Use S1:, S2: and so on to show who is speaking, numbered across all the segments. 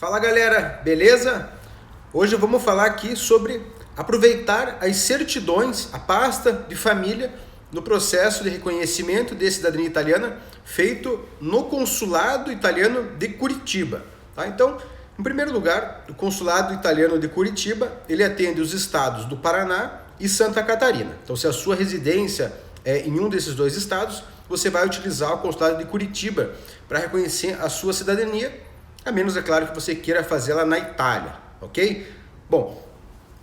S1: Fala galera, beleza? Hoje vamos falar aqui sobre aproveitar as certidões, a pasta de família no processo de reconhecimento de cidadania italiana feito no Consulado Italiano de Curitiba. Tá? Então, em primeiro lugar, o Consulado Italiano de Curitiba, ele atende os estados do Paraná e Santa Catarina. Então, se a sua residência é em um desses dois estados, você vai utilizar o Consulado de Curitiba para reconhecer a sua cidadania, a menos, é claro, que você queira fazê-la na Itália, ok? Bom,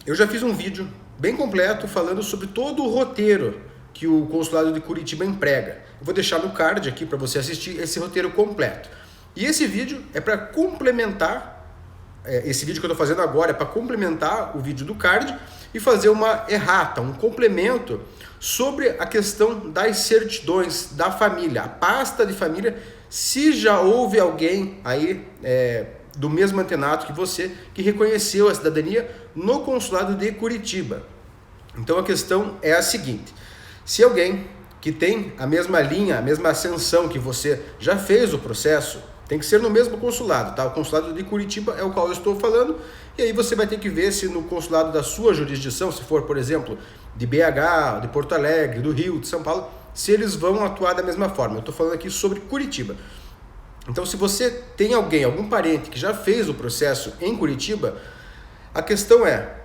S1: eu já fiz um vídeo bem completo falando sobre todo o roteiro que o Consulado de Curitiba emprega. Eu vou deixar no card aqui para você assistir esse roteiro completo. E esse vídeo é para complementar, esse vídeo que eu estou fazendo agora é para complementar o vídeo do card e fazer uma errata, um complemento sobre a questão das certidões da família, a pasta de família, se já houve alguém aí do mesmo antenato que você que reconheceu a cidadania no Consulado de Curitiba. Então a questão é a seguinte: se alguém que tem a mesma linha, a mesma ascensão que você já fez o processo, tem que ser no mesmo consulado, tá? O Consulado de Curitiba é o qual eu estou falando, e aí você vai ter que ver se no consulado da sua jurisdição, se for, por exemplo, de BH, de Porto Alegre, do Rio, de São Paulo, se eles vão atuar da mesma forma. Eu estou falando aqui sobre Curitiba. Então, se você tem alguém, algum parente que já fez o processo em Curitiba, a questão é,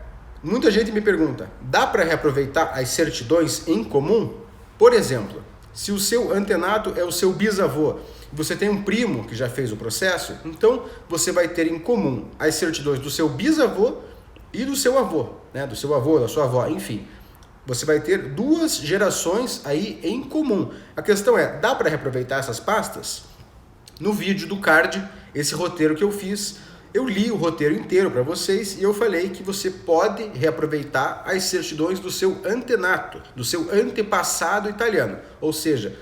S1: muita gente me pergunta, dá para reaproveitar as certidões em comum? Por exemplo, se o seu antenato é o seu bisavô, você tem um primo que já fez o processo, então você vai ter em comum as certidões do seu bisavô e do seu avô, né? Do seu avô, da sua avó, enfim. Você vai ter duas gerações aí em comum. A questão é, dá para reaproveitar essas pastas? No vídeo do card, esse roteiro que eu fiz, eu li o roteiro inteiro para vocês e eu falei que você pode reaproveitar as certidões do seu antenato, do seu antepassado italiano. Ou seja,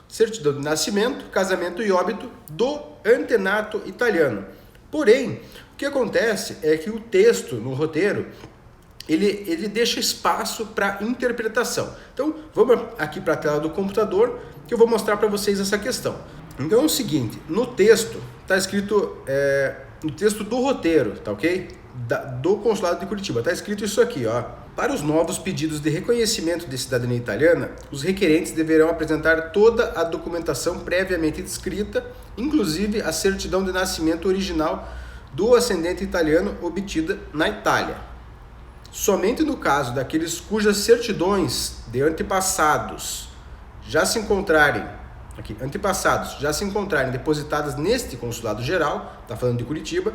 S1: certidão de nascimento, casamento e óbito do antenato italiano. Porém, o que acontece é que o texto no roteiro, ele deixa espaço para interpretação. Então, vamos aqui para a tela do computador que eu vou mostrar para vocês essa questão. Então é o seguinte, no texto, está escrito, no texto do roteiro, tá ok? Do Consulado de Curitiba, está escrito isso aqui, ó. Para os novos pedidos de reconhecimento de cidadania italiana, os requerentes deverão apresentar toda a documentação previamente descrita, inclusive a certidão de nascimento original do ascendente italiano obtida na Itália. Somente no caso daqueles cujas certidões de antepassados já se encontrarem depositadas neste consulado geral, está falando de Curitiba,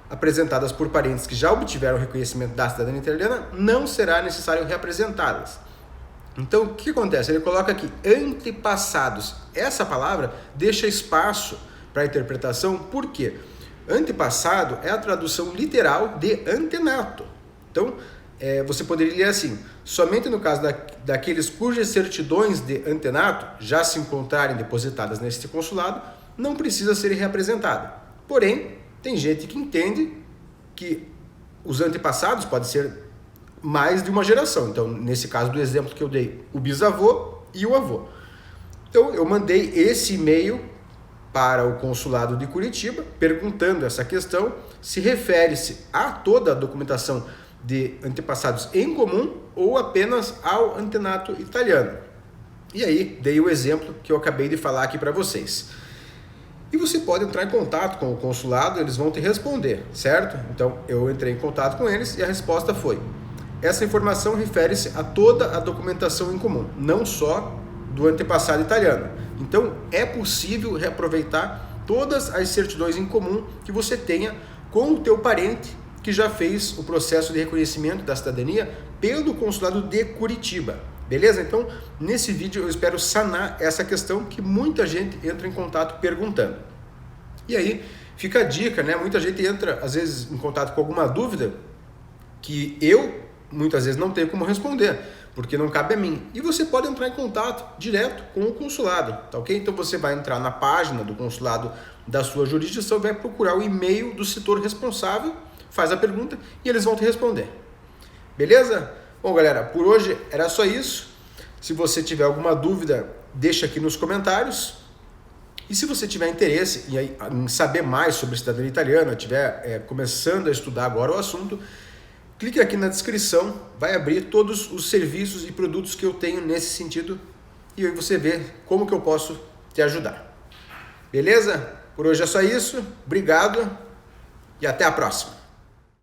S1: apresentadas por parentes que já obtiveram o reconhecimento da cidadania italiana, não será necessário reapresentá-las. Então, o que acontece? Ele coloca aqui antepassados. Essa palavra deixa espaço para a interpretação, por quê? Antepassado é a tradução literal de antenato. Então, você poderia ler assim: somente no caso daqueles cujas certidões de antenato já se encontrarem depositadas neste consulado, não precisa ser reapresentada. Porém, tem gente que entende que os antepassados podem ser mais de uma geração. Então, nesse caso do exemplo que eu dei, o bisavô e o avô. Então, eu mandei esse e-mail para o Consulado de Curitiba, perguntando essa questão, se refere-se a toda a documentação de antepassados em comum ou apenas ao antenato italiano. E aí, dei o exemplo que eu acabei de falar aqui para vocês. E você pode entrar em contato com o consulado, eles vão te responder, certo? Então, eu entrei em contato com eles e a resposta foi: essa informação refere-se a toda a documentação em comum, não só do antepassado italiano. Então, é possível reaproveitar todas as certidões em comum que você tenha com o teu parente que já fez o processo de reconhecimento da cidadania pelo Consulado de Curitiba. Beleza? Então, nesse vídeo eu espero sanar essa questão que muita gente entra em contato perguntando. E aí, fica a dica, né? Muita gente entra, às vezes, em contato com alguma dúvida que eu, muitas vezes, não tenho como responder, porque não cabe a mim. E você pode entrar em contato direto com o consulado, tá ok? Então, você vai entrar na página do consulado da sua jurisdição, vai procurar o e-mail do setor responsável, faz a pergunta e eles vão te responder. Beleza? Bom, galera, por hoje era só isso. Se você tiver alguma dúvida, deixa aqui nos comentários. E se você tiver interesse em saber mais sobre cidadania italiana, estiver começando a estudar agora o assunto, clique aqui na descrição, vai abrir todos os serviços e produtos que eu tenho nesse sentido e aí você vê como que eu posso te ajudar. Beleza? Por hoje é só isso, obrigado e até a próxima.